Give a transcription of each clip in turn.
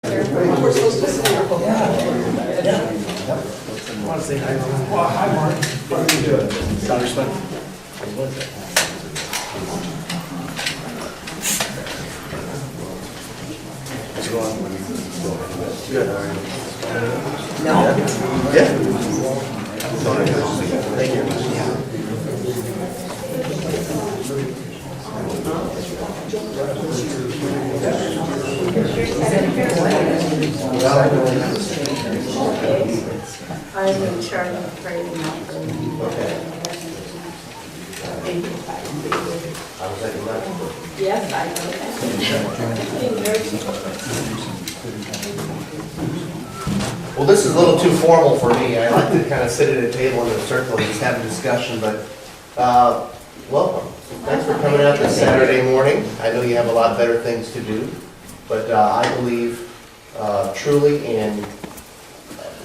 We're supposed to sit here. I want to say hi. Well, hi, Mark. How are you doing? Congressman. What's going on? Good. How are you? No. Yeah. Thank you. I'm in charge of training. Yes, I know that. Well, this is a little too formal for me. I like to kind of sit at a table in a circle and just have a discussion, but welcome. Thanks for coming out this Saturday morning. I know you have a lot better things to do, but I believe truly in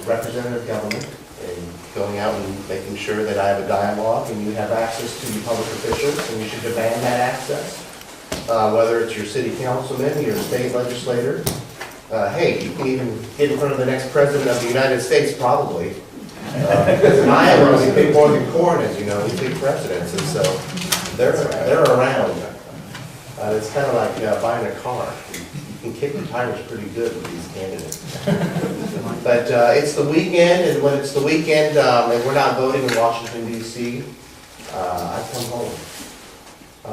representative government and going out and making sure that I have a dialogue and you have access to your public officials, and you should demand that access. Whether it's your city councilman, your state legislator, hey, you can even get in front of the next president of the United States, probably. Because in Iowa, we pick more than corn, as you know, we pick presidents, and so they're around. It's kind of like buying a car. You can kick the tires pretty good with these candidates. But it's the weekend, and when it's the weekend and we're not voting in Washington, D.C., I come home.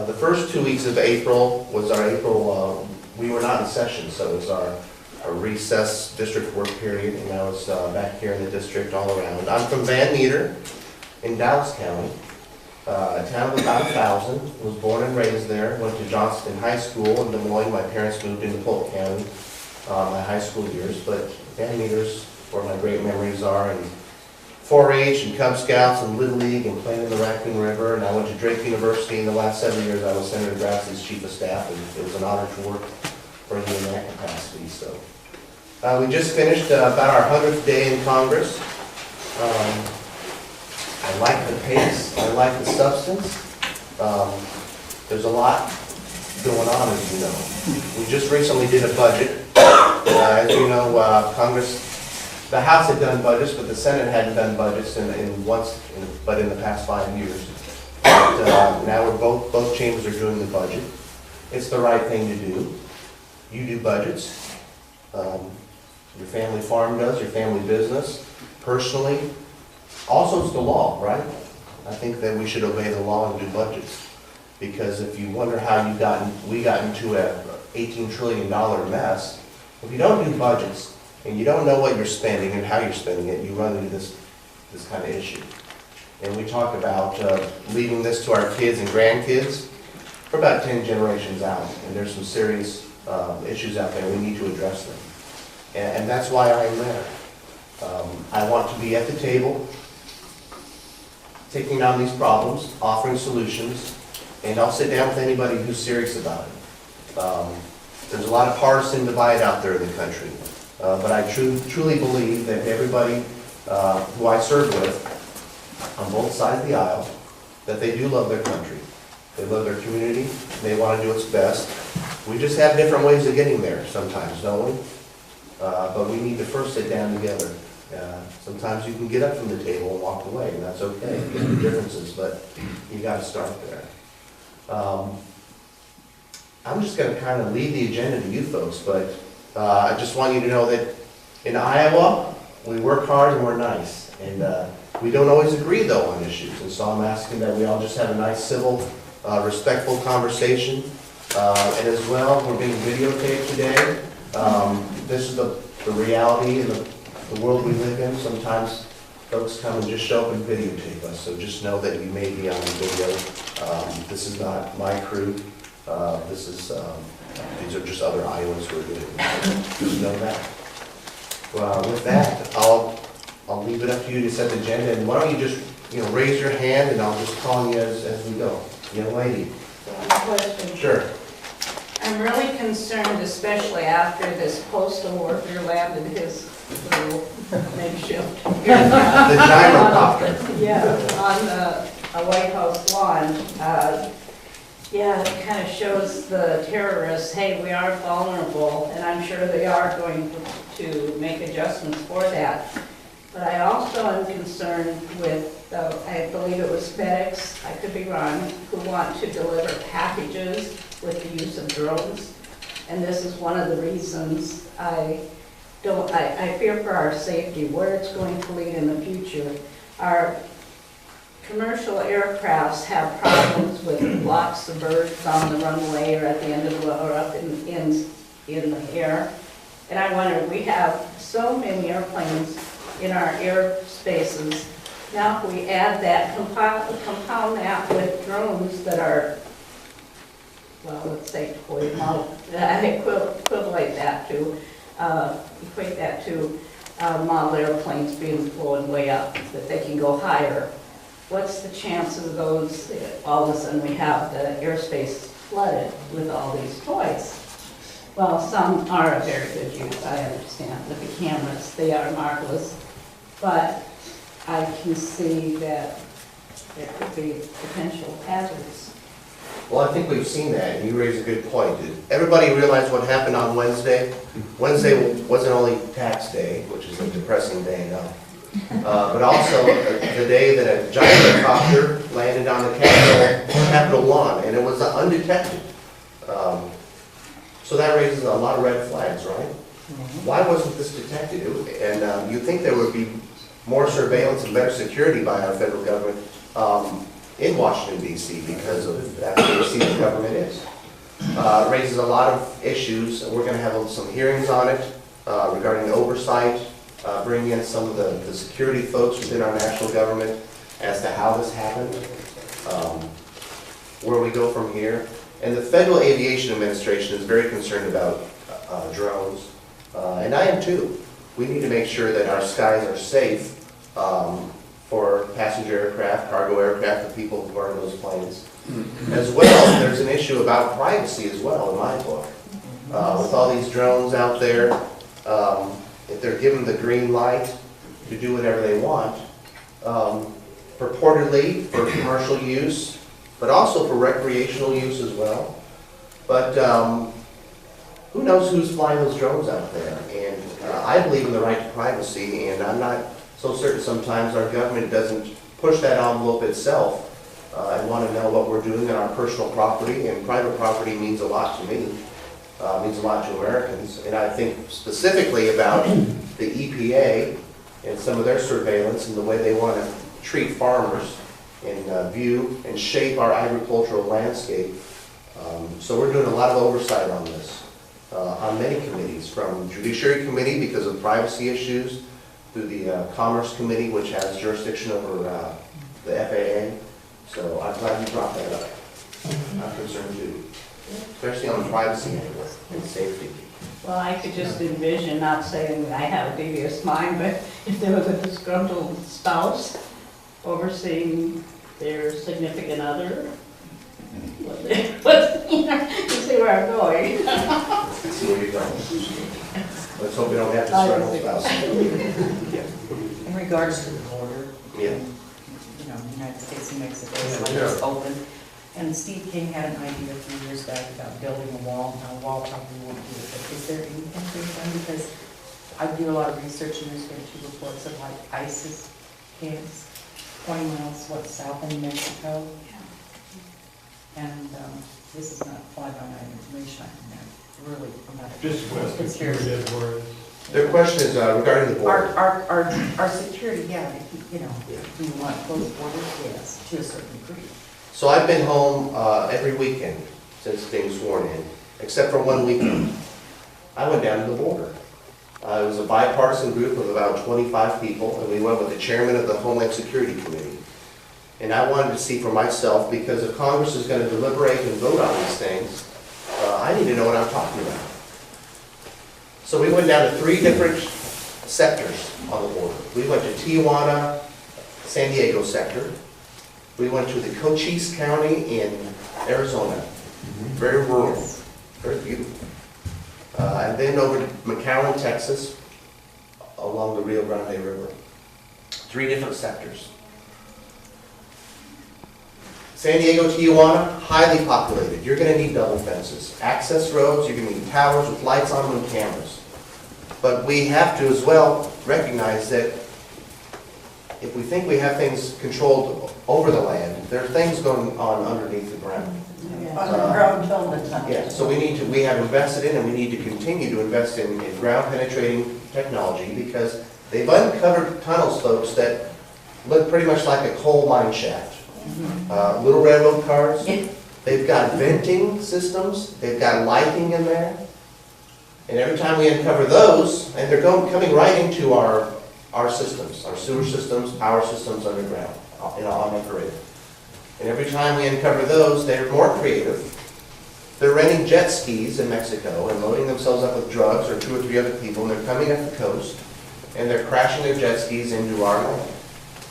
The first 2 weeks of April was our April, we were not in session, so it was our recess district work period, and I was back here in the district all around. I'm from Van Meter in Dallas County, a town of about 1,000. Was born and raised there, went to Johnston High School in Des Moines. My parents moved into Polk County my high school years, but Van Meter's where my great memories are, and 4-H and Cub Scouts and Little League and playing in the Raccoon River. And I went to Drake University. In the last 7 years I was Senator Grassley's chief of staff, and it was an honor to work for him in that capacity. So we just finished about our 100th day in Congress. I like the pace, I like the substance. There's a lot going on, as you know. We just recently did a budget. As you know, the House had done budgets, but the Senate hadn't done budgets in the past 5 years. But, now both chambers are doing the budget. It's the right thing to do. You do budgets. Your family farm does, your family business, personally. Also, it's the law, right? I think that we should obey the law and do budgets. Because if you wonder how we got into a $18 trillion mess, if you don't do budgets and you don't know what you're spending and how you're spending it, you run into this kind of issue. And we talk about leaving this to our kids and grandkids for about 10 generations out. And there's some serious issues out there. We need to address them. And that's why I'm there. I want to be at the table, taking on these problems, offering solutions, and I'll sit down with anybody who's serious about it. There's a lot of partisan divide out there in the country, but I truly believe that everybody who I serve with, on both sides of the aisle, that they do love their country. They love their community, they want to do its best. We just have different ways of getting there sometimes, don't we? But we need to first sit down together. Sometimes you can get up from the table and walk away, and that's okay. You have differences, but you got to start there. I'm just going to kind of leave the agenda to you folks, but I just want you to know that in Iowa, we work hard and we're nice. And we don't always agree, though, on issues. And so I'm asking that we all just have a nice, civil, respectful conversation. And as well, we're being videotaped today. This is the reality and the world we live in. Sometimes folks come and just show up and videotape us. So just know that you may be on the video. This is not my crew. These are just other Iowans who are doing it. Just know that. With that, I'll leave it up to you to set the agenda. And why don't you just raise your hand, and I'll just call you as we go. Young lady. One question. Sure. I'm really concerned, especially after this postal worker landed his little makeshift. The gyrocopter. Yeah, on the White House lawn. Yeah, it kind of shows the terrorists, hey, we are vulnerable, and I'm sure they are going to make adjustments for that. But I also am concerned with, I believe it was FedEx, I could be wrong, who want to deliver packages with the use of drones. And this is one of the reasons I fear for our safety, where it's going to lead in the future. Our commercial aircrafts have problems with lots of birds on the runway or at the end of the, or up in the air. And I wonder, we have so many airplanes in our airspaces. Now if we add that, compound that with drones that are, well, let's say toy model, equate that to model airplanes being flown way up, that they can go higher. What's the chance of those, all of a sudden we have the airspace flooded with all these toys? Well, some are a very good use, I understand, with the cameras, they are marvelous. But I can see that there could be potential hazards. Well, I think we've seen that, and you raise a good point. Did everybody realize what happened on Wednesday? Wednesday wasn't only tax day, which is a depressing day enough, but also the day that a giant helicopter landed on the Capitol lawn, and it was undetected. So that raises a lot of red flags, right? Why wasn't this detected? And you'd think there would be more surveillance and better security by our federal government in Washington, D.C. because of that way the government is. It raises a lot of issues, and we're going to have some hearings on it regarding the oversight, bringing in some of the security folks within our national government as to how this happened, where we go from here. And the Federal Aviation Administration is very concerned about drones, and I am too. We need to make sure that our skies are safe for passenger aircraft, cargo aircraft, the people who are in those planes. As well, there's an issue about privacy as well in my book. With all these drones out there, if they're given the green light to do whatever they want, purportedly for commercial use, but also for recreational use as well. But who knows who's flying those drones out there? And I believe in the right to privacy, and I'm not so certain sometimes our government doesn't push that envelope itself and want to know what we're doing on our personal property, and private property means a lot to me, means a lot to Americans. And I think specifically about the EPA and some of their surveillance and the way they want to treat farmers and view and shape our agricultural landscape. So we're doing a lot of oversight on this, on many committees, from Judiciary Committee because of privacy issues, through the Commerce Committee, which has jurisdiction over the FAA. So I'm glad you brought that up. I'm concerned too, especially on the privacy angle and safety. Well, I could just envision, not saying that I have a devious mind, but if there was a disgruntled spouse overseeing their significant other, you see where I'm going. Let's see where you're going. Let's hope we don't have disgruntled spouses. In regards to the border, Yeah. you know, United States and Mexico is like it's open. And Steve King had an idea a few years back about building a wall. Now, a wall probably won't do it, but is there anything being done? Because I do a lot of research and there's been 2 reports of like ISIS camps 20 miles south in Mexico. And this is not fly-by-night information, I can really, I'm not. Just west of Glenwood, where it's. Their question is regarding the border. Our security, yeah, you know, do you want closed borders? Yes, to a certain degree. So I've been home every weekend since being sworn in, except for one weekend. I went down to the border. It was a bipartisan group of about 25 people, and we went with the chairman of the Homeland Security Committee. And I wanted to see for myself, because if Congress is going to deliberate and vote on these things, I need to know what I'm talking about. So we went down to 3 different sectors on the border. We went to Tijuana, San Diego sector. We went to the Cochise County in Arizona. Very rural, very beautiful. And then over to McAllen, Texas, along the Rio Grande River. 3 different sectors. San Diego, Tijuana, highly populated. You're gonna need double fences. Access roads, you're gonna need towers with lights on them and cameras. But we have to as well recognize that if we think we have things controlled over the land, there are things going on underneath the ground. Underground all the time. Yeah, so we have invested in and we need to continue to invest in ground penetrating technology because they've uncovered tunnels, folks, that look pretty much like a coal mine shaft. Little railroad cars, they've got venting systems, they've got lighting in there. And every time we uncover those, and they're coming right into our systems, our sewer systems, power systems underground, on infrared. And every time we uncover those, they're more creative. They're renting jet skis in Mexico and loading themselves up with drugs or 2 or 3 other people, and they're coming up the coast, and they're crashing their jet skis into our land,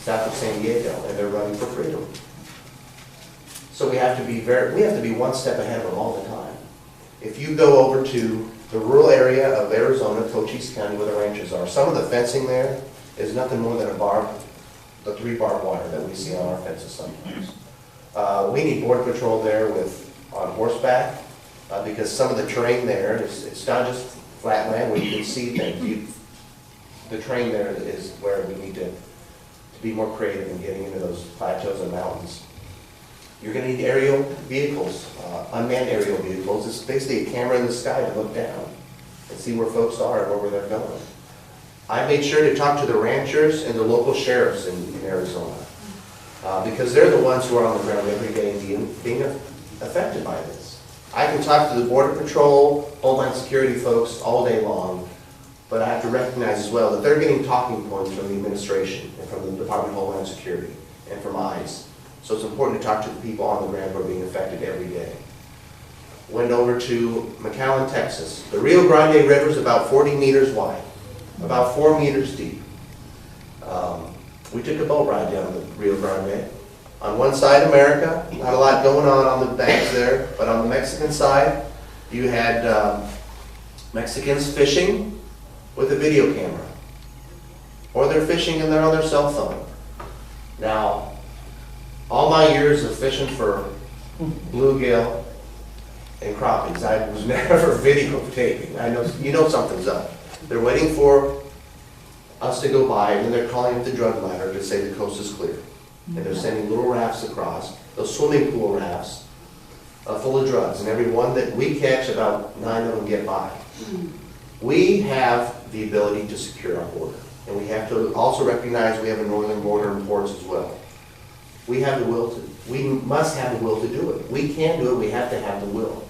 south of San Diego, and they're running for freedom. So we have to be one step ahead of them all the time. If you go over to the rural area of Arizona, Cochise County, where the ranches are, some of the fencing there is nothing more than the 3 barbed wire that we see on our fences sometimes. We need border patrol there on horseback, because some of the terrain there it's not just flat land where you can see things. The terrain there is where we need to be more creative in getting into those plateaus and mountains. You're going to need aerial vehicles, unmanned aerial vehicles. It's basically a camera in the sky to look down and see where folks are and where they're going. I made sure to talk to the ranchers and the local sheriffs in Arizona, because they're the ones who are on the ground every day being affected by this. I can talk to the Border Patrol, Homeland Security folks all day long, but I have to recognize as well that they're getting talking points from the administration and from the Department of Homeland Security and from ICE. So it's important to talk to the people on the ground who are being affected every day. Went over to McAllen, Texas. The Rio Grande River is about 40 meters wide, about 4 meters deep. We took a boat ride down the Rio Grande. On one side, America, not a lot going on the banks there, but on the Mexican side, you had Mexicans fishing with a video camera. Or they're fishing and they're on their cell phone. Now, all my years of fishing for bluegill and crappies, I was never videotaping. I know, you know something's up. They're waiting for us to go by, and then they're calling up the drug ladder to say the coast is clear. And they're sending little rafts across, those swimming pool rafts, full of drugs. And every one that we catch, about 9 of them get by. We have the ability to secure our border. And we have to also recognize we have a northern border and ports as well. We have the will to, we must have the will to do it. We can do it, we have to have the will.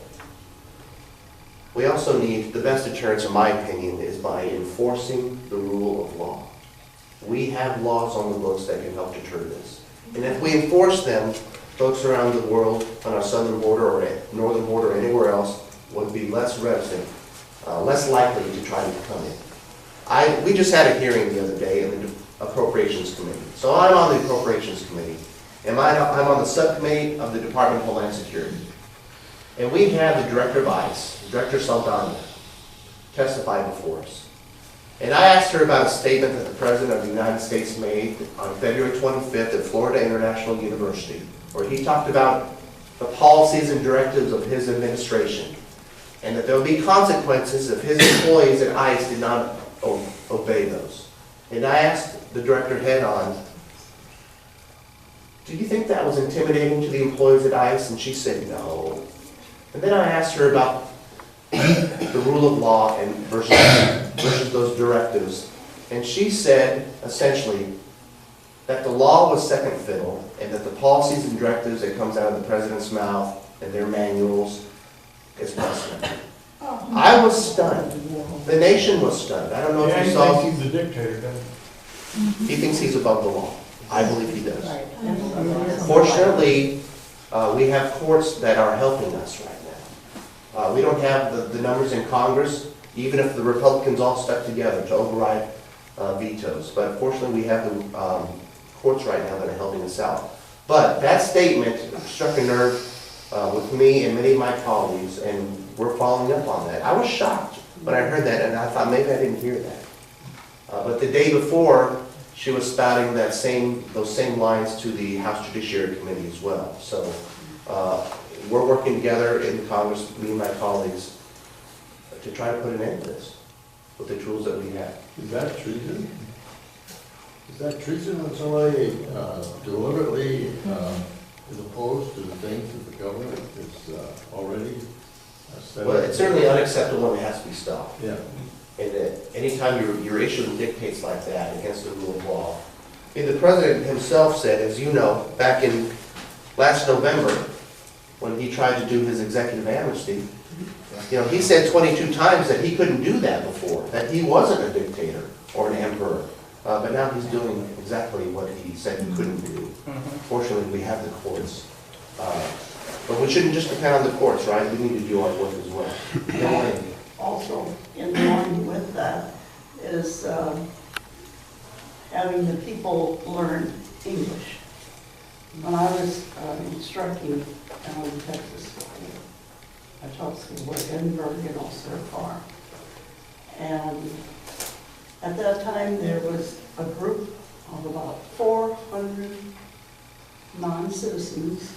We also need, the best deterrence in my opinion is by enforcing the rule of law. We have laws on the books that can help deter this. And if we enforce them, folks around the world on our southern border or northern border or anywhere else would be less reticent, less likely to try to come in. We just had a hearing the other day in the Appropriations Committee. So I'm on the Appropriations Committee. And I'm on the subcommittee of the Department of Homeland Security. And we had the Director of ICE, Director Saldana, testify before us. And I asked her about a statement that the President of the United States made on February 25th at Florida International University, where he talked about the policies and directives of his administration, and that there would be consequences if his employees at ICE did not obey those. And I asked the Director head on, do you think that was intimidating to the employees at ICE? And she said no. And then I asked her about the rule of law and versus those directives. And she said, essentially, that the law was second fiddle and that the policies and directives that comes out of the President's mouth and their manuals is precedent. I was stunned. The nation was stunned. I don't know if you saw. He thinks he's a dictator, doesn't he? He thinks he's above the law. I believe he does. Fortunately, we have courts that are helping us right now. We don't have the numbers in Congress, even if the Republicans all stuck together to override vetoes. But fortunately, we have the courts right now that are helping us out. But that statement struck a nerve with me and many of my colleagues, and we're following up on that. I was shocked when I heard that, and I thought maybe I didn't hear that. But the day before, she was spouting those same lines to the House Judiciary Committee as well. So we're working together in Congress, me and my colleagues, to try to put an end to this with the tools that we have. Is that treason? Is that treason when somebody deliberately is opposed to the things that the government is already set up? Well, it's certainly unacceptable and it has to be stopped. Yeah. And that anytime you're issuing dictates like that against the rule of law. I mean, the president himself said, as you know, back in last November, when he tried to do his executive amnesty, he said 22 times that he couldn't do that before, that he wasn't a dictator or an emperor. But now he's doing exactly what he said he couldn't do. Fortunately, we have the courts. But we shouldn't just depend on the courts, right? We need to do our work as well. Also, in line with that is having the people learn English. When I was instructing down in Texas, I taught school at Edinburgh and also far. And at that time, there was a group of about 400 non-citizens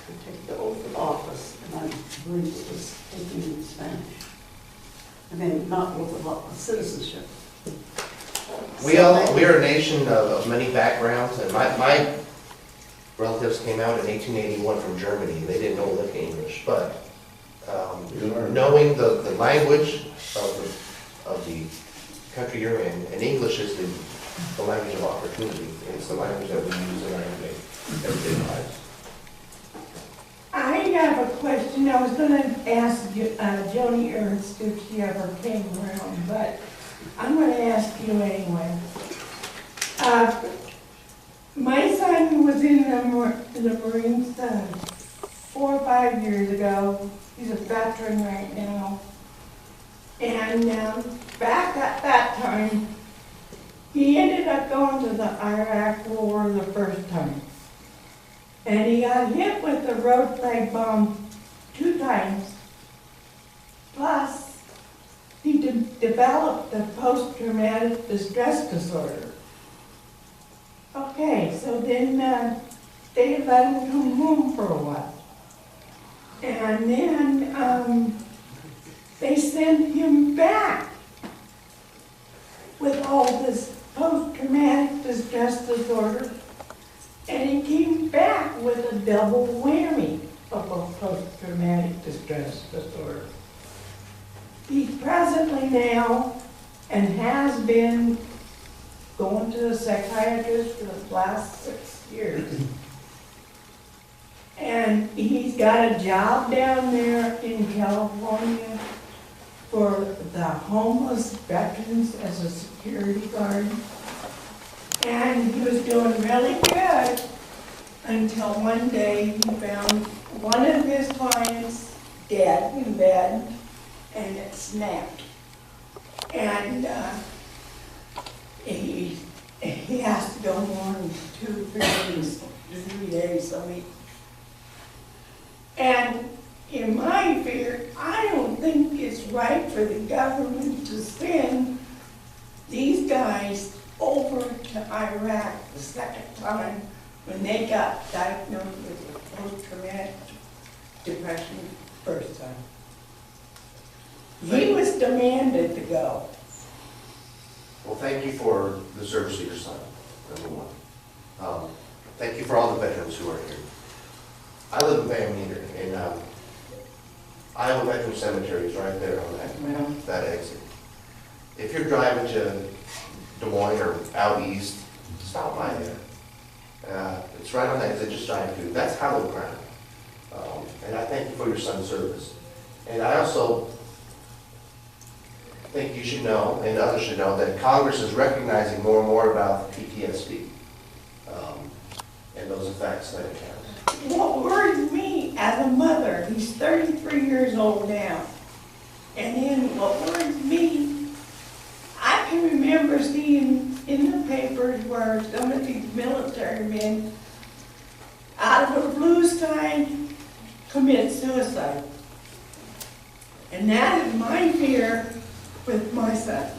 who take the oath of office, and I believe it was taken in Spanish. I mean, not oath of office, citizenship. We are a nation of many backgrounds, and my relatives came out in 1881 from Germany. They didn't know lick English, but knowing the language of the country you're in, and English is the language of opportunity. It's the language that we use in our everyday lives. I have a question. I was going to ask Joni Ernst if she ever came around, but I'm going to ask you anyway. My son was in the Marines 4 or 5 years ago. He's a veteran right now. And back at that time, he ended up going to the Iraq War the first time. And he got hit with a roadside bomb 2 times. Plus, he developed a post-traumatic distress disorder. Okay, so then they let him come home for a while. And then they sent him back with all this post-traumatic distress disorder. And he came back with a double whammy of a post-traumatic distress disorder. He's presently now, and has been, going to the psychiatrist for the last 6 years. And he's got a job down there in California for the homeless veterans as a security guard. And he was doing really good until one day he found one of his clients dead in bed, and it snapped. And he has to go on 3 days a week. And in my fear, I don't think it's right for the government to send these guys over to Iraq the second time when they got diagnosed with post-traumatic depression first time. He was demanded to go. Well, thank you for the service of your son, number one. Thank you for all the veterans who are here. I live in Van Meter, and Iowa Veteran Cemetery is right there on that exit. If you're driving to Des Moines or out east, stop by there. It's right on that exit, just drive through. That's hallowed ground. And I thank you for your son's service. And I also think you should know, and others should know, that Congress is recognizing more and more about PTSD and those effects that it has. What worries me as a mother, he's 33 years old now, and then what worries me, I can remember seeing in the papers where some of these military men, out of a blue sky, commit suicide. And that is my fear with my son.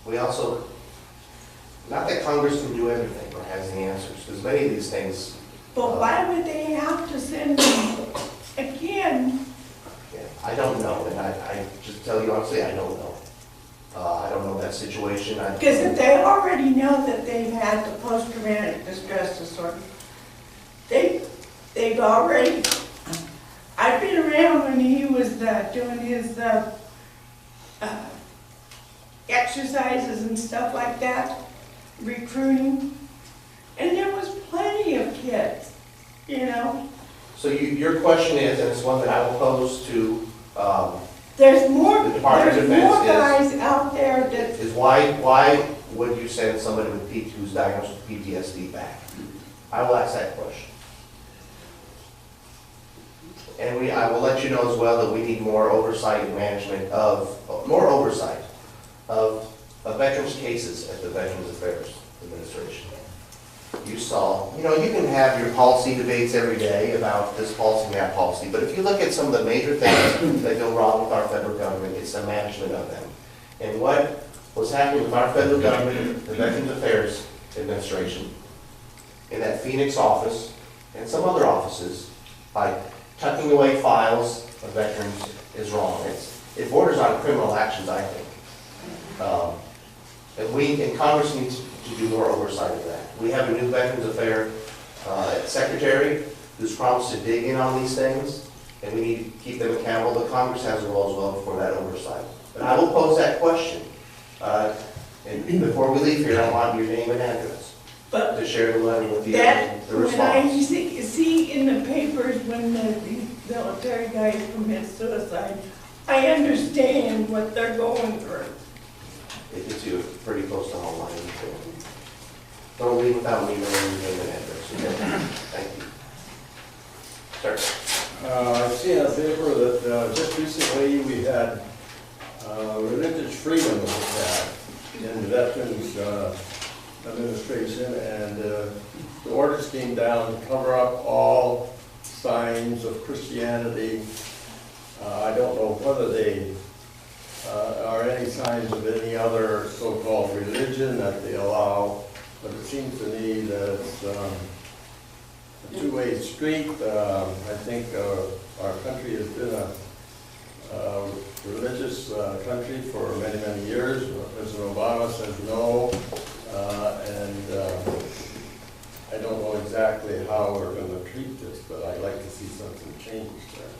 we also, not that Congress can do everything or has the answers, because many of these things, But why would they have to send them again? yeah, I don't know, and I just tell you honestly, I don't know. I don't know that situation. Because if they already know that they've had the post-traumatic distress disorder, they've already, I've been around when he was doing his exercises and stuff like that, recruiting, and there was plenty of kids, you know? So your question is, and it's one that I will pose to, There's more, The Department of there's more Defense guys out there that, is why would you send somebody who's diagnosed with PTSD back? I will ask that question. And I will let you know as well that we need more oversight and management of veterans' cases at the Veterans Affairs Administration. You saw, you can have your policy debates every day about this policy and that policy, but if you look at some of the major things that go wrong with our federal government, it's the management of them. And what was happening with our federal government, the Veterans Affairs Administration, in that Phoenix office, and some other offices, by tucking away files of veterans is wrong. It borders on criminal actions, I think. And Congress needs to do more oversight of that. We have a new Veterans Affairs Secretary who's promised to dig in on these things, and we need to keep them accountable, but Congress has a role as well for that oversight. But I will pose that question. And before we leave here, I want your name and address but to share the letter with you, that, the when I response. see in the papers when these military guys commit suicide, I understand what they're going through. It gets you pretty close to home, I understand. Don't leave without me knowing your name and address, okay? Thank you. Sir? I've seen in a paper that just recently we had religious freedom in the Veterans Administration, and the orders came down to cover up all signs of Christianity. I don't know whether they are any signs of any other so-called religion that they allow, but it seems to me that it's a two-way street. I think our country has been a religious country for many, many years. President Obama says no, and I don't know exactly how we're going to treat this, but I'd like to see something changed there.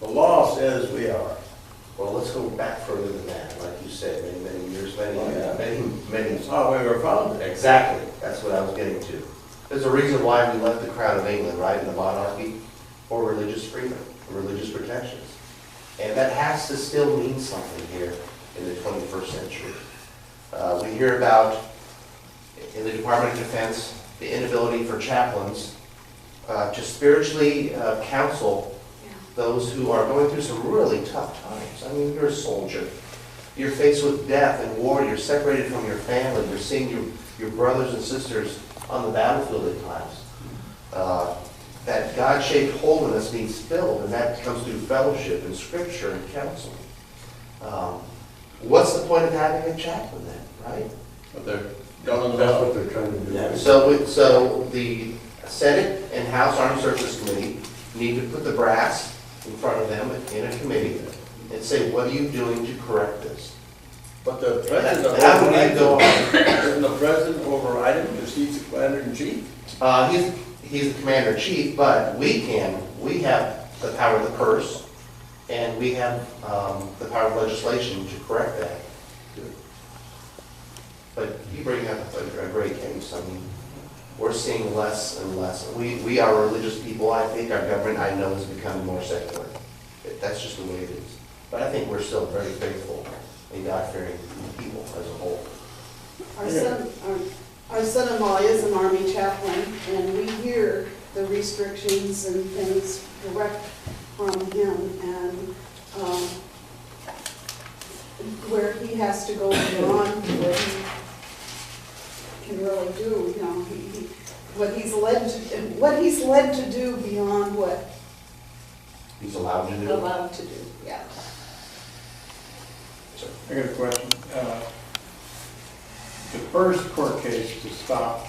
The law says we are. Well, let's go back further than that, like you said, many years, many. That's how we were founded. Exactly, that's what I was getting to. There's a reason why we left the Crown of England, right, in the monarchy, for religious freedom, religious protections. And that has to still mean something here in the 21st century. We hear about, in the Department of Defense, the inability for chaplains to spiritually counsel those who are going through some really tough times. I mean, you're a soldier. You're faced with death and war. You're separated from your family. You're seeing your brothers and sisters on the battlefield at times. That God-shaped hole in us needs filled, and that comes through fellowship and scripture and counsel. What's the point of having a chaplain then, right? But that's what they're trying to do. So the Senate and House Armed Services Committee need to put the brass in front of them in a committee and say, what are you doing to correct this? But the president How would you go on? Doesn't the president override him because he's the commander-in-chief? He's the commander-in-chief, but we have the power of the purse, and we have the power of legislation to correct that. But you bring up a great case. I mean, we're seeing less and less. We are religious people. I think our government, I know, is becoming more secular. That's just the way it is. But I think we're still very faithful and God-fearing people as a whole. Our son-in-law is an Army chaplain, and we hear the restrictions and things direct from him, and where he has to go beyond what he can really do, what he's led to do beyond what He's allowed to do. allowed to do, yeah. I got a question. the first court case to stop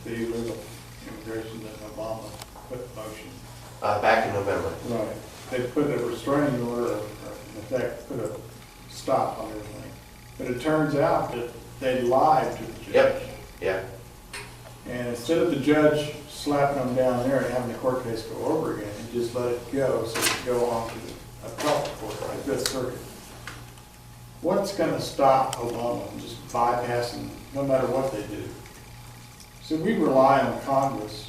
the illegal immigration that Obama put in motion. Back in November. Right. They put a restraining order, or in effect, put a stop on everything. But it turns out that they lied to the judge. Yep, yeah. And instead of the judge slapping them down there and having the court case go over again, he just let it go so it could go on to the appellate court, like Fifth Circuit. What's gonna stop Obama from just bypassing, no matter what they do? So we rely on Congress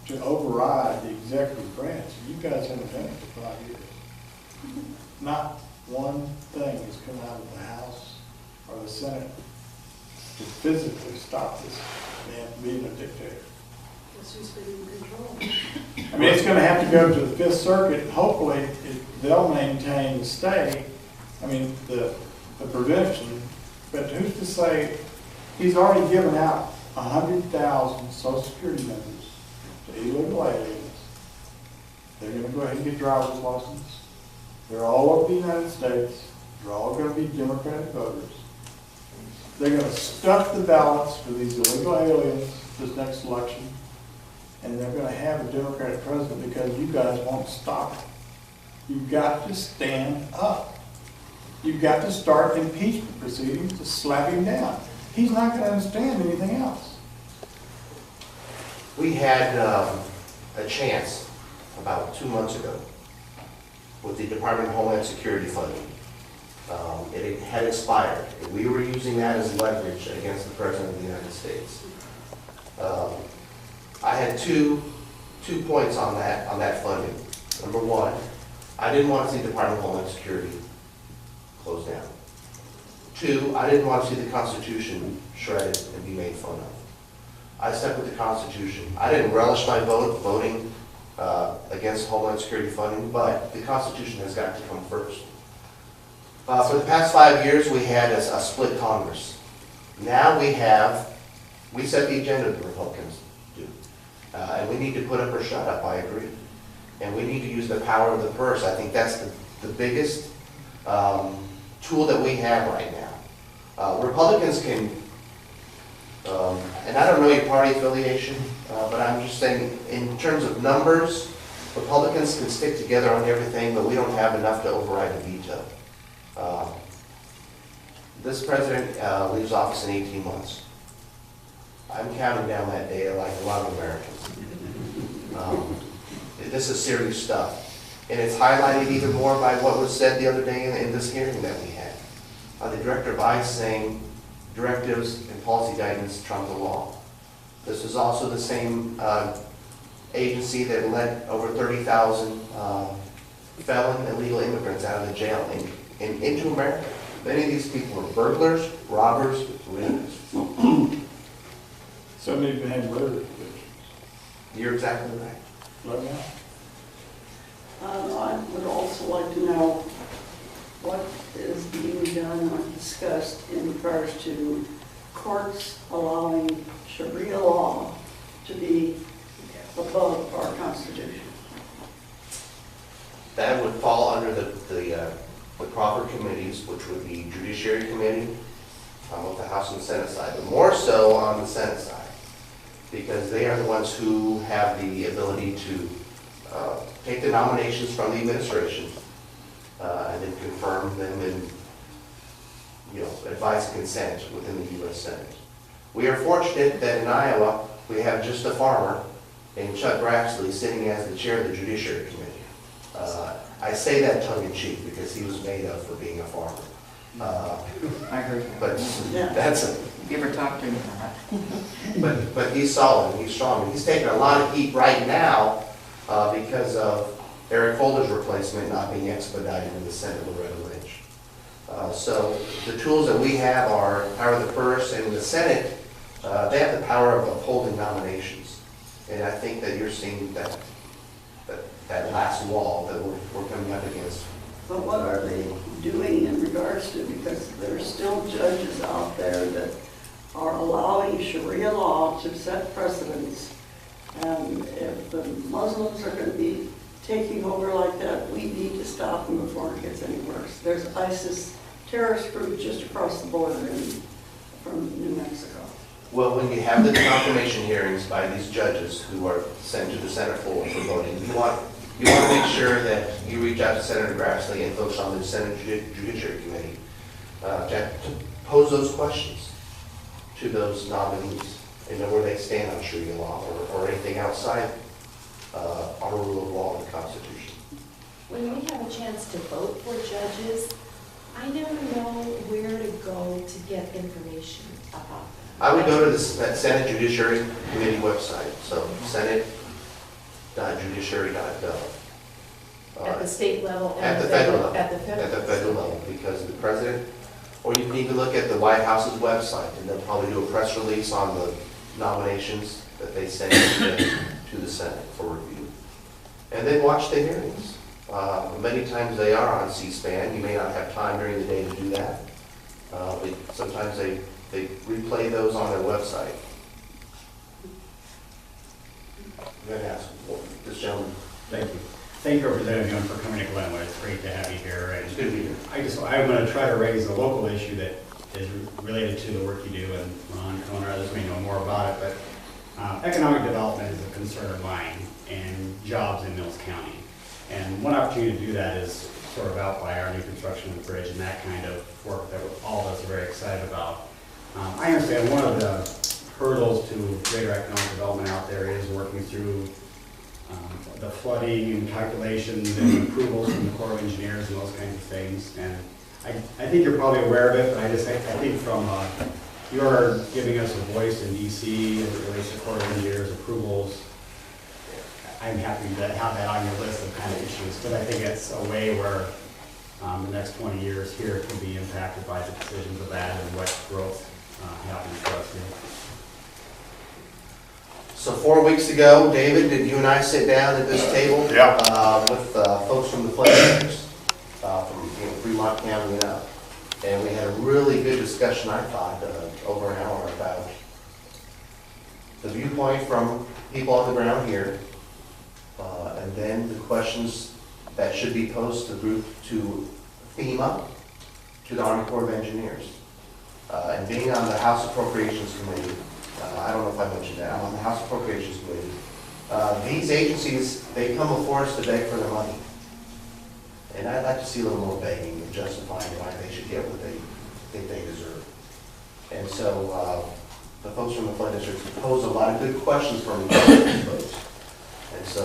to override the executive branch. You guys haven't done it for 5 years. Not one thing has come out of the House or the Senate to physically stop this man from being a dictator. Guess who's been in control? I mean, it's gonna have to go to the Fifth Circuit. Hopefully, they'll maintain the stay, the prevention. But who's to say, he's already given out 100,000 Social Security numbers to illegal aliens. They're gonna go ahead and get driver's license. They're all over the United States. They're all gonna be Democratic voters. They're gonna stuff the ballots for these illegal aliens this next election. And they're gonna have a Democratic president because you guys won't stop it. You've got to stand up. You've got to start impeachment proceedings to slap him down. He's not gonna understand anything else. We had a chance about 2 months ago with the Department of Homeland Security funding. It had expired, and we were using that as leverage against the President of the United States. I had two points on that funding. Number one, I didn't want to see the Department of Homeland Security closed down. Two, I didn't want to see the Constitution shredded and be made fun of. I stuck with the Constitution. I didn't relish my voting against Homeland Security funding, but the Constitution has got to come first. For the past 5 years, we had a split Congress. Now we set the agenda, the Republicans do. And we need to put up or shut up, I agree. And we need to use the power of the purse. I think that's the biggest tool that we have right now. Republicans can, and I don't know your party affiliation, but I'm just saying in terms of numbers, Republicans can stick together on everything, but we don't have enough to override the veto. This president leaves office in 18 months. I'm counting down that day like a lot of Americans. This is serious stuff. And it's highlighted even more by what was said the other day in this hearing that we had. The director of ICE saying directives and policy guidance trump the law. This is also the same agency that let over 30,000 felon illegal immigrants out of the jail and into America. Many of these people are burglars, robbers, rapists. Some even had murder convictions. You're exactly right. Right now. I would also like to know what is being done or discussed in regards to courts allowing Sharia law to be above our Constitution. That would fall under the proper committees, which would be Judiciary Committee on both the House and Senate side, but more so on the Senate side, because they are the ones who have the ability to take the nominations from the administration and then confirm them and advise consent within the U.S. Senate. We are fortunate that in Iowa we have just a farmer named Chuck Grassley sitting as the chair of the Judiciary Committee. I say that tongue-in-cheek because he was made up for being a farmer. I heard But Yeah. that's a, you ever talked to him? but he's solid, he's strong, and he's taking a lot of heat right now because of Eric Holder's replacement not being expedited in the Senate, Loretta Lynch. So the tools that we have are power of the purse, and in the Senate, they have the power of upholding nominations. And I think that you're seeing that last wall that we're coming up against. But what are they doing in regards to, because there's still judges out there that are allowing Sharia law to set precedents. And if the Muslims are going to be taking over like that, we need to stop them before it gets any worse. There's ISIS terrorist group just across the border from New Mexico. Well, when you have the confirmation hearings by these judges who are sent to the Senate floor for voting, you want to make sure that you reach out to Senator Grassley and folks on the Senate Judiciary Committee to pose those questions to those nominees and know where they stand on Sharia law or anything outside our rule of law and the Constitution. When we have a chance to vote for judges, I never know where to go to get information about them. I would go to the Senate Judiciary Committee website, so senate.judiciary.gov. At the state level At and the federal level. At the federal. At the federal level, because the president, or you can even look at the White House's website, and they'll probably do a press release on the nominations that they send to the Senate for review. And then watch the hearings. Many times they are on C-SPAN. You may not have time during the day to do that. But sometimes they replay those on their website. I'm going to ask this gentleman. Thank you. Thank you, Representative Young, for coming to Glenwood. It's great to have you here. And It's good to be here. I'm going to try to raise a local issue that is related to the work you do, and Ron, Cohen, others may know more about it, but economic development is a concern of mine, and jobs in Mills County. And one opportunity to do that is sort of out by our new construction of the bridge and that kind of work that all of us are very excited about. I understand one of the hurdles to greater economic development out there is working through the flooding and calculations and approvals from the Corps of Engineers and those kinds of things. And I think you're probably aware of it, but I think from your giving us a voice in DC as it relates to Corps of Engineers approvals, I'm happy to have that on your list of kind of issues, because I think it's a way where the next 20 years here could be impacted by the decisions of that and what growth happens for us here. So 4 weeks ago, David, did you and I sit down at this table? Yeah. With folks from the floodwaters, from Fremont County and up. And we had a really good discussion, I thought, over an hour about the viewpoint from people on the ground here, and then the questions that should be posed to FEMA, to the Army Corps of Engineers. And being on the House Appropriations Committee, I don't know if I mentioned that, I'm on the House Appropriations Committee. These agencies, they come before us to beg for their money. And I'd like to see a little more begging and justifying why they should get what they think they deserve. And so the folks from the flood districts pose a lot of good questions for me, folks. And so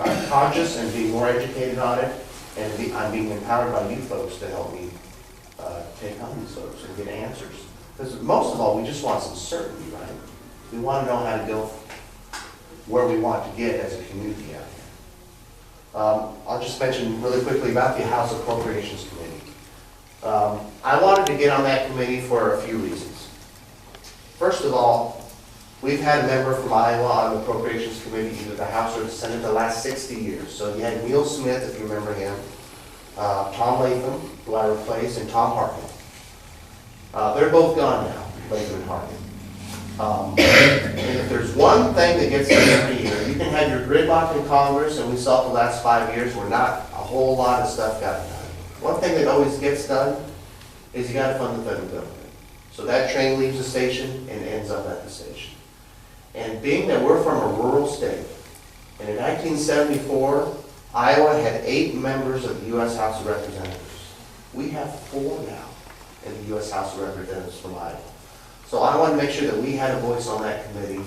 I'm conscious and being more educated on it, and I'm being empowered by you folks to help me take on these folks and get answers. Because most of all, we just want some certainty, right? We want to know how to go where we want to get as a community out here. I'll just mention really quickly about the House Appropriations Committee. I wanted to get on that committee for a few reasons. First of all, we've had a member from Iowa on the Appropriations Committee, either the House or the Senate, the last 60 years. So you had Neil Smith, if you remember him, Tom Latham, who I replaced, and Tom Harkin. They're both gone now, Latham and Harkin. And if there's one thing that gets done every year, you can have your gridlock in Congress, and we saw it the last 5 years where not a whole lot of stuff got done. One thing that always gets done is you got to fund the federal government. So that train leaves the station and ends up at the station. And being that we're from a rural state, and in 1974, Iowa had 8 members of the U.S. House of Representatives. We have 4 now in the U.S. House of Representatives from Iowa. So I want to make sure that we had a voice on that committee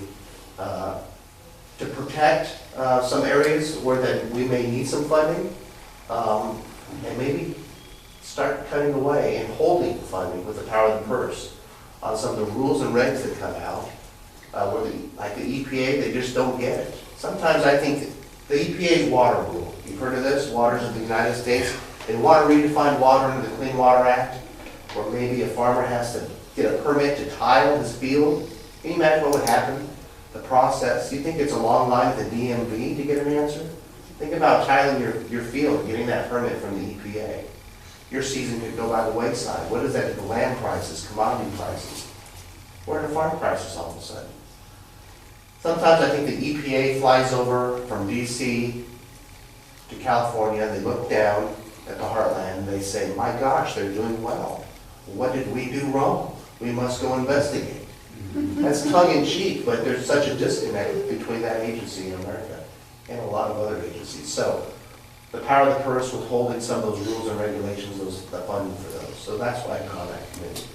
to protect some areas where that we may need some funding, and maybe start cutting away and holding funding with the power of the purse on some of the rules and regs that come out, where like the EPA, they just don't get it. Sometimes I think the EPA's water rule, you've heard of this, Waters of the United States, they want to redefine water under the Clean Water Act, where maybe a farmer has to get a permit to tile his field. Can you imagine what would happen? The process. You think it's a long line at the DMV to get an answer? Think about tiling your field, getting that permit from the EPA. Your season could go by the wayside. What does that do to land prices, commodity prices? Where are the farm prices all of a sudden? Sometimes I think the EPA flies over from DC to California, and they look down at the heartland, and they say, my gosh, they're doing well. What did we do wrong? We must go investigate. That's tongue in cheek, but there's such a disconnect between that agency in America and a lot of other agencies. So the power of the purse was holding some of those rules and regulations, the funding for those. So that's why I'm on that committee.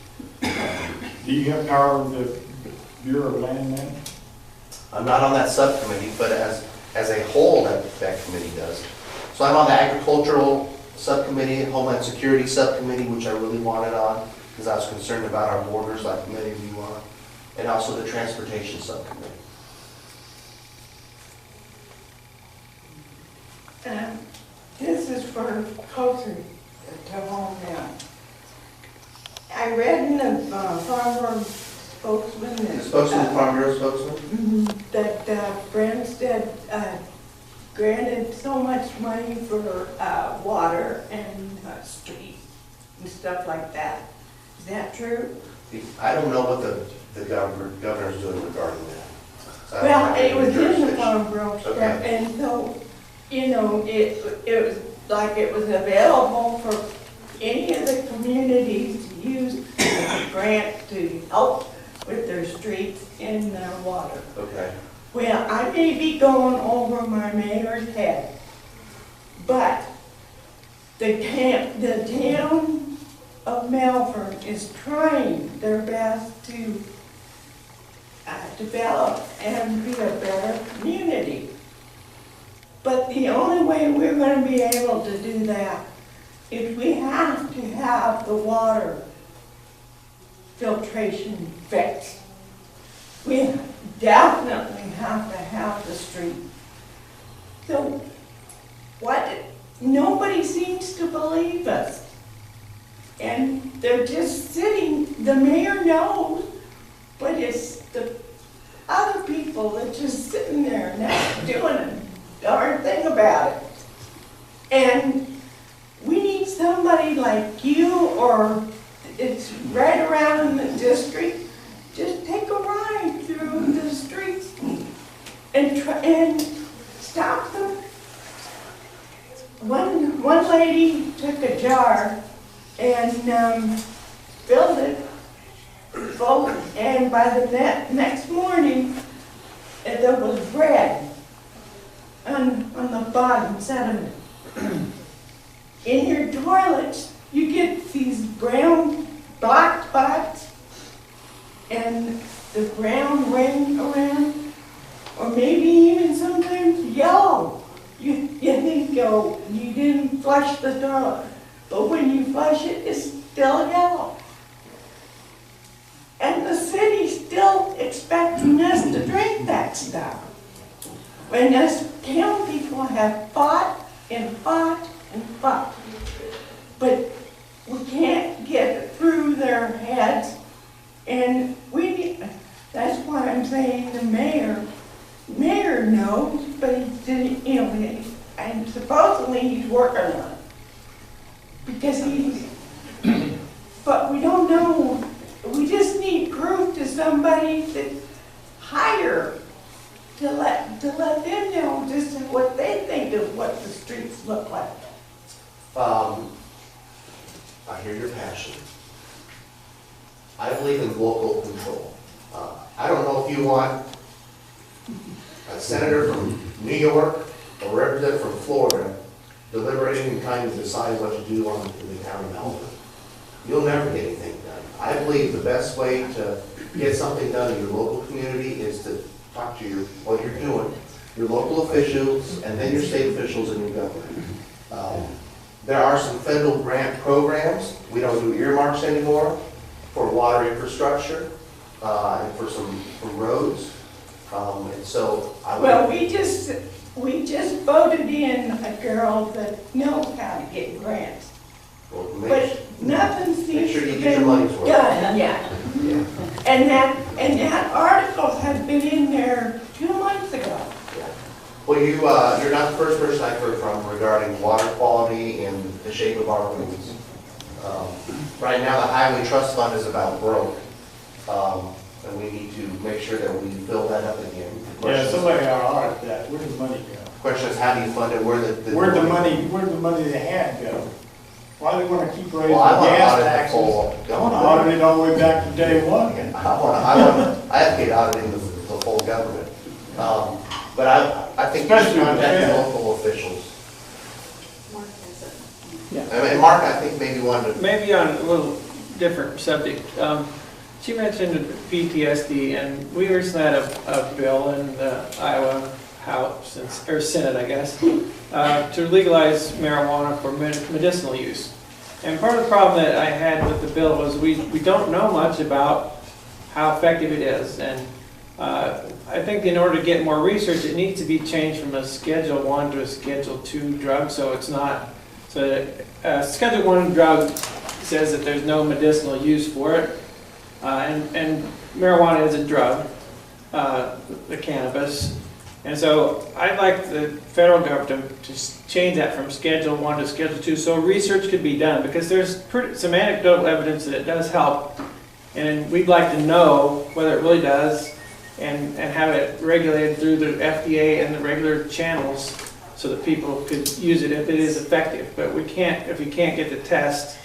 Do you have power of the Bureau of Land Management? I'm not on that subcommittee, but as a whole, that committee does. So I'm on the agricultural subcommittee, Homeland Security subcommittee, which I really wanted on, because I was concerned about our borders, like many of you are, and also the transportation subcommittee. This is for closer to home now. I read in the farmer spokesman The that. spokesman, the Farm Bureau spokesman? That Branstad granted so much money for water and street and stuff like that. Is that true? I don't know what the governor's doing regarding that. So I don't Well, have it any was in the jurisdiction. Farm Bureau stuff, Okay. and so, you know, it was like it was available for any of the communities to use the grant to help with their streets and their water. Okay. Well, I may be going over my mayor's head, but the town of Melbourne is trying their best to develop and be a better community. But the only way we're going to be able to do that is we have to have the water filtration fixed. We definitely have to have the street. So nobody seems to believe us. And they're just sitting, the mayor knows, but it's the other people that just sitting there not doing a darn thing about it. And we need somebody like you, or it's right around in the district, just take a ride through the streets and stop them. One lady took a jar and filled it full, and by the next morning, there was red on the bottom sediment. In your toilets, you get these brown black spots and the brown ring around, or maybe even sometimes yellow. You think, oh, you didn't flush the toilet, but when you flush it, it's still yellow. And the city's still expecting us to drink that stuff. When us town people have fought and fought and fought, but we can't get it through their heads. And that's why I'm saying the mayor knows, but he didn't, you know, and supposedly he's working on it. Because but we don't know, we just need proof to somebody to hire to let them know just what they think of what the streets look like. I hear your passion. I believe in local control. I don't know if you want a senator from New York or a representative from Florida deliberating and trying to decide what to do in the town of Melbourne. You'll never get anything done. I believe the best way to get something done in your local community is to talk to what you're doing, your local officials, and then your state officials and your government. There are some federal grant programs. We don't do earmarks anymore for water infrastructure and for roads. And so I would. Well, we just voted in a girl that knows how to get grants, Well, but nothing make seems sure to you be get your money's worth. done yet. Yeah. And that article had been in there 2 months ago. Yeah. Well, you're not the first person I've heard from regarding water quality and the shape of our roads. Right now, the Highway Trust Fund is about broke, and we need to make sure that we fill that up again. Yeah, somebody ought to audit that. Where'd the money go? Question is, how do you fund it? Where'd the money they had go? Why do they wanna keep raising Well, I want to gas audit the taxes? full I wanna audit it all the way back to day one. I advocate auditing the full government. But I think you should Especially with contact the the Fed. local officials. Mark has it. And Mark, I think maybe wanted to, Maybe on a little different subject. She mentioned PTSD, and we recently had a bill in the Iowa House, or Senate, I guess, to legalize marijuana for medicinal use. And part of the problem that I had with the bill was we don't know much about how effective it is. And I think in order to get more research, it needs to be changed from a Schedule 1 to a Schedule 2 drug, so it's not, so Schedule 1 drug says that there's no medicinal use for it, and marijuana is a drug, the cannabis. And so I'd like the federal government to change that from Schedule 1 to Schedule 2 so research could be done, because there's some anecdotal evidence that it does help, and we'd like to know whether it really does, and have it regulated through the FDA and the regular channels so that people could use it if it is effective. But we can't, if we can't get the test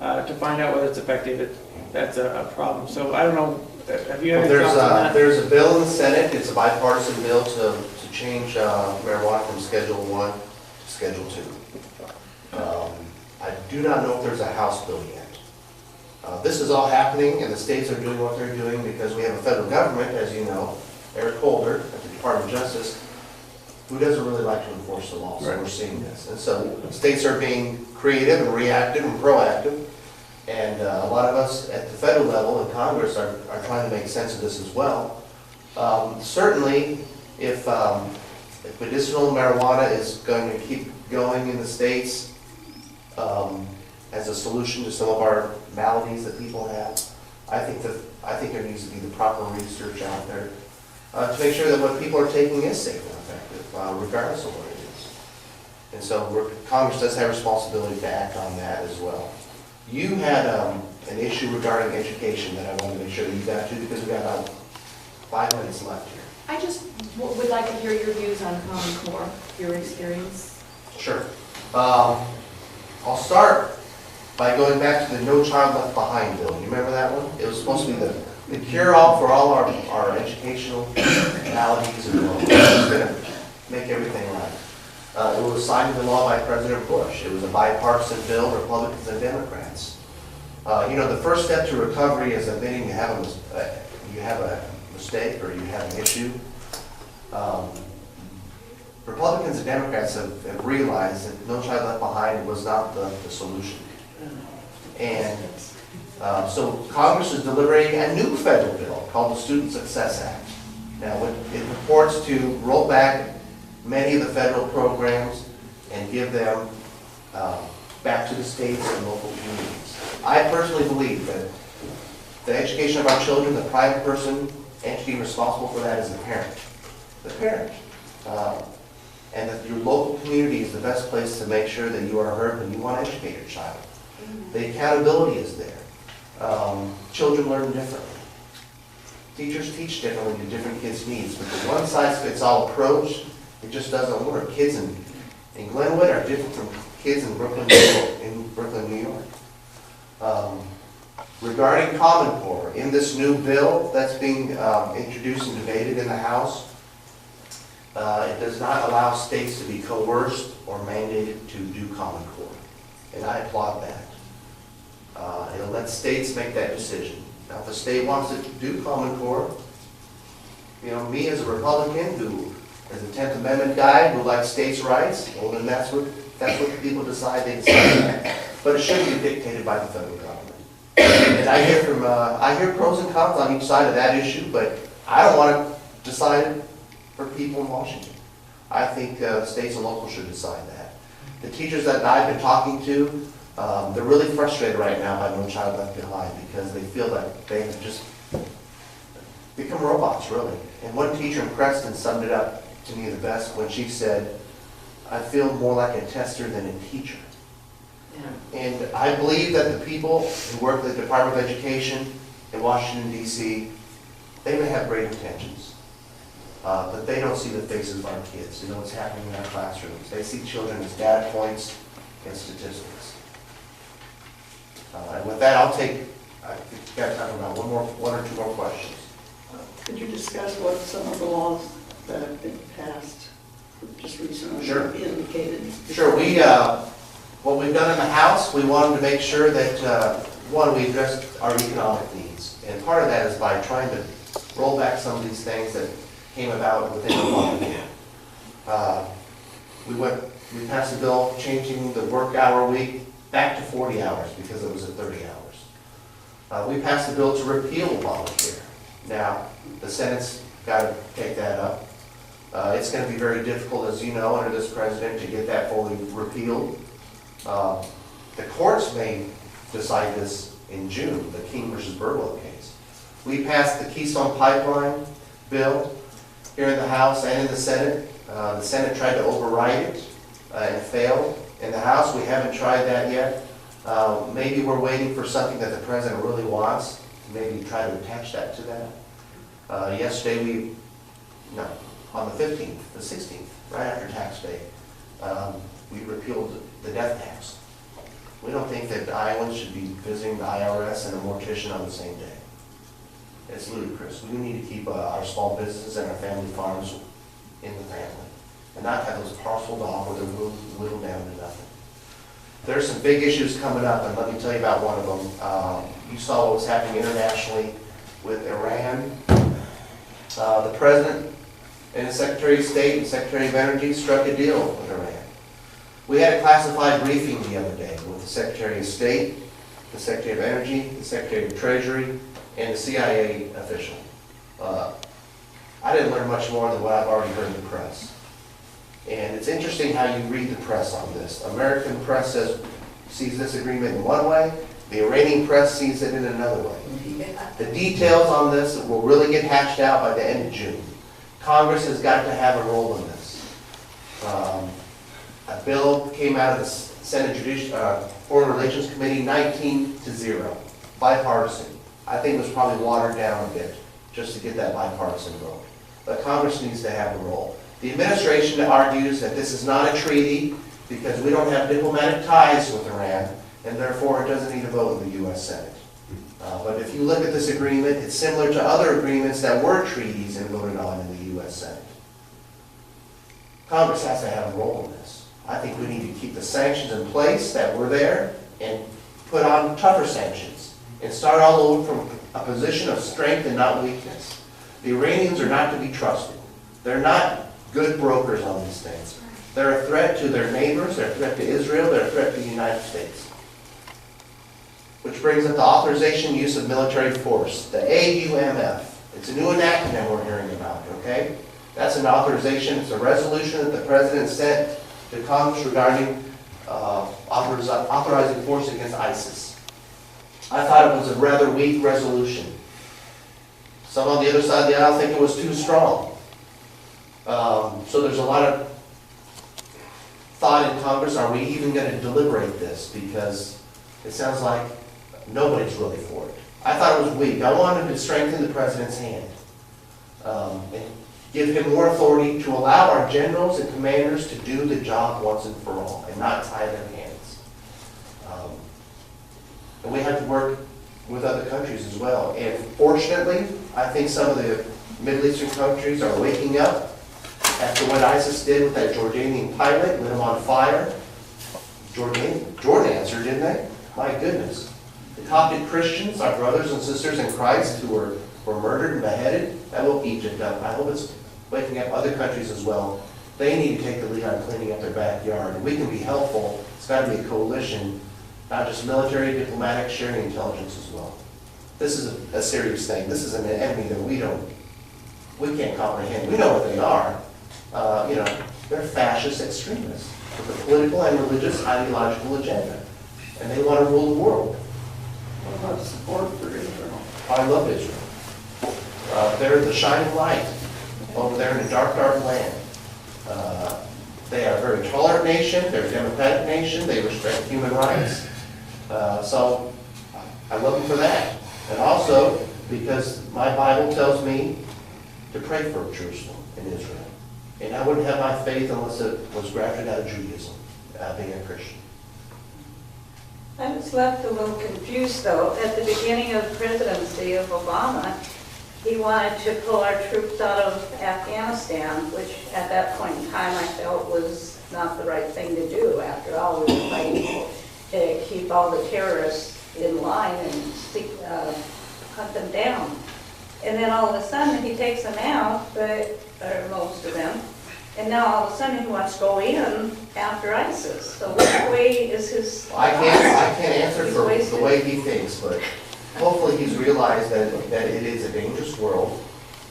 to find out whether it's effective, that's a problem. So I don't know, have you had any thoughts on that? there's a bill in the Senate, it's a bipartisan bill to change marijuana from Schedule 1 to Schedule 2. I do not know if there's a House bill yet. This is all happening, and the states are doing what they're doing because we have a federal government, as you know, Eric Holder at the Department of Justice, who doesn't really like to enforce the law, so we're seeing this. And so states are being creative and reactive and proactive, and a lot of us at the federal level in Congress are trying to make sense of this as well. Certainly, if medicinal marijuana is going to keep going in the states, as a solution to some of our maladies that people have, I think there needs to be the proper research out there to make sure that what people are taking is safe and effective, regardless of what it is. And so Congress does have responsibility to act on that as well. You had an issue regarding education that I wanted to make sure that you got to, because we got about 5 minutes left here. I just would like to hear your views on Common Core, your experience. Sure. I'll start by going back to the No Child Left Behind bill. You remember that one? It was supposed to be the cure-all for all our educational maladies and wrongs. It was going to make everything right. It was signed into law by President Bush. It was a bipartisan bill, Republicans and Democrats. The first step to recovery is admitting you have a mistake or you have an issue. Republicans and Democrats have realized that No Child Left Behind was not the solution. And so Congress is deliberating a new federal bill called the Student Success Act. Now, it purports to roll back many of the federal programs and give them back to the states and local communities. I personally believe that the education of our children, the private person, entity responsible for that is the parent. The parent. And that your local community is the best place to make sure that you are heard when you want to educate your child. The accountability is there. Children learn differently. Teachers teach differently to different kids' needs, but the one-size-fits-all approach, it just doesn't work. Kids in Glenwood are different from kids in Brooklyn, New York. Regarding Common Core, in this new bill that's being introduced and debated in the House, it does not allow states to be coerced or mandated to do Common Core, and I applaud that. It'll let states make that decision. Now, if the state wants to do Common Core, me as a Republican who is a 10th Amendment guy who likes states' rights, well, then that's what the people decide they decide. But it shouldn't be dictated by the federal government. And I hear pros and cons on each side of that issue, but I don't want to decide it for people in Washington. I think states and locals should decide that. The teachers that I've been talking to, they're really frustrated right now by No Child Left Behind because they feel like they have just become robots, really. And one teacher in Preston summed it up to me the best when she said, "I feel more like a tester than a teacher." Yeah. And I believe that the people who work at the Department of Education in Washington, D.C., they may have great intentions, but they don't see the faces of our kids. They know what's happening in our classrooms. They see children as data points and statistics. And with that, I'll take, I think you got time for about one or two more questions. Could you discuss what some of the laws that have been passed just recently Sure. indicated? Sure, what we've done in the House, we wanted to make sure that, one, we addressed our economic needs. And part of that is by trying to roll back some of these things that came about within the law. We passed a bill changing the work hour week back to 40 hours because it was at 30 hours. We passed a bill to repeal Obamacare. Now, the Senate's got to take that up. It's going to be very difficult, as you know, under this president, to get that fully repealed. The courts may decide this in June, the King versus Burwell case. We passed the Keystone Pipeline bill here in the House and in the Senate. The Senate tried to override it and failed. In the House, we haven't tried that yet. Maybe we're waiting for something that the president really wants, maybe try to attach that to that. Yesterday, on the 15th, the 16th, right after tax day, we repealed the death tax. We don't think that Iowans should be visiting the IRS and a mortician on the same day. It's ludicrous. We need to keep our small businesses and our family farms in the family and not have those parceled off where they're whittled down to nothing. There are some big issues coming up, and let me tell you about one of them. You saw what was happening internationally with Iran. The President and the Secretary of State and Secretary of Energy struck a deal with Iran. We had a classified briefing the other day with the Secretary of State, the Secretary of Energy, the Secretary of Treasury, and the CIA official. I didn't learn much more than what I've already heard in the press. And it's interesting how you read the press on this. American press sees this agreement in one way, the Iranian press sees it in another way. The details on this will really get hashed out by the end of June. Congress has got to have a role in this. A bill came out of the Senate Foreign Relations Committee 19-0, bipartisan. I think it was probably watered down a bit just to get that bipartisan vote. But Congress needs to have a role. The administration argues that this is not a treaty because we don't have diplomatic ties with Iran, and therefore it doesn't need a vote in the U.S. Senate. But if you look at this agreement, it's similar to other agreements that were treaties and voted on in the U.S. Senate. Congress has to have a role in this. I think we need to keep the sanctions in place that were there and put on tougher sanctions and start all over from a position of strength and not weakness. The Iranians are not to be trusted. They're not good brokers on these things. They're a threat to their neighbors, they're a threat to Israel, they're a threat to the United States. Which brings up the authorization use of military force, the AUMF. It's a new enactment we're hearing about, okay? That's an authorization, it's a resolution that the President sent to Congress regarding authorizing force against ISIS. I thought it was a rather weak resolution. Some on the other side of the aisle think it was too strong. So there's a lot of thought in Congress, are we even going to deliberate this? Because it sounds like nobody's really for it. I thought it was weak. I wanted to strengthen the President's hand and give him more authority to allow our generals and commanders to do the job once and for all and not tie their hands. And we have to work with other countries as well. And fortunately, I think some of the Middle Eastern countries are waking up after what ISIS did with that Jordanian pilot, lit him on fire. Jordan answered, didn't they? My goodness. The Coptic Christians, our brothers and sisters in Christ who were murdered and beheaded, that woke Egypt up. I hope it's waking up other countries as well. They need to take the lead on cleaning up their backyard. And we can be helpful. It's got to be a coalition, not just military, diplomatic, sharing intelligence as well. This is a serious thing. This is an enemy that we can't comprehend. We know what they are. They're fascist extremists with a political and religious ideological agenda. And they want to rule the world. What about support for Israel? I love Israel. They're the shining light over there in a dark, dark land. They are a very tolerant nation. They're a democratic nation. They respect human rights. So I love them for that. And also because my Bible tells me to pray for Jerusalem and Israel. And I wouldn't have my faith unless it was grafted out of Judaism, being a Christian. I was left a little confused, though. At the beginning of the presidency of Obama, he wanted to pull our troops out of Afghanistan, which at that point in time I felt was not the right thing to do. After all, we were fighting to keep all the terrorists in line and hunt them down. And then all of a sudden, he takes them out, or most of them, and now all of a sudden he wants to go in after ISIS. So which way is his? I can't answer for the way he thinks, but hopefully he's realized that it is a dangerous world,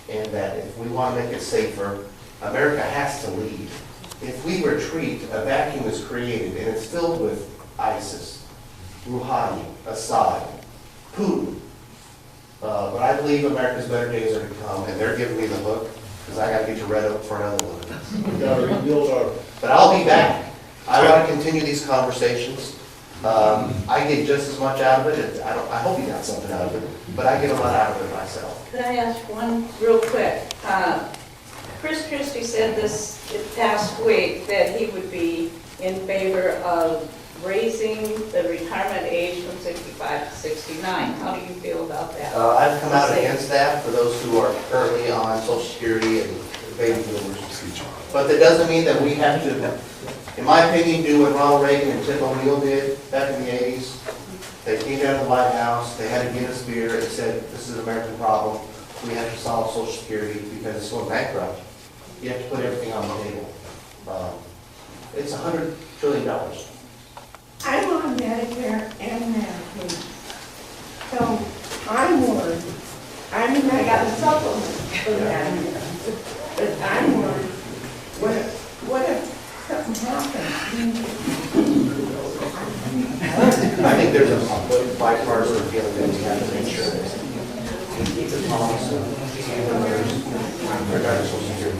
and that if we want to make it safer, America has to lead. If we retreat, a vacuum is created, and it's filled with ISIS, Rouhani, Assad, Putin. But I believe America's better days are to come, and they're giving me the hook, because I got to get to Red Oak for another one. We gotta rebuild our, But I'll be back. I want to continue these conversations. I get just as much out of it. I hope you got something out of it, but I get a lot out of it myself. Could I ask one real quick? Chris Christie said this past week that he would be in favor of raising the retirement age from 65 to 69. How do you feel about that? I've come out against that for those who are currently on Social Security and baby boomers. But that doesn't mean that we have to, in my opinion, do what Ronald Reagan and Tip O'Neill did back in the 80s. They came down to the White House, they had to give us beer and said, this is an American problem. We have to solve Social Security because it's going bankrupt. You have to put everything on the table. It's $100 trillion. I'm on Medicare and Medicaid. So I'm worried. I mean, I got a supplement for that. But I'm worried. What if something happens? I think there's a bipartisan feeling that we have to make sure that we keep the policy regarding Social Security.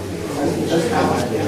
That's how I feel.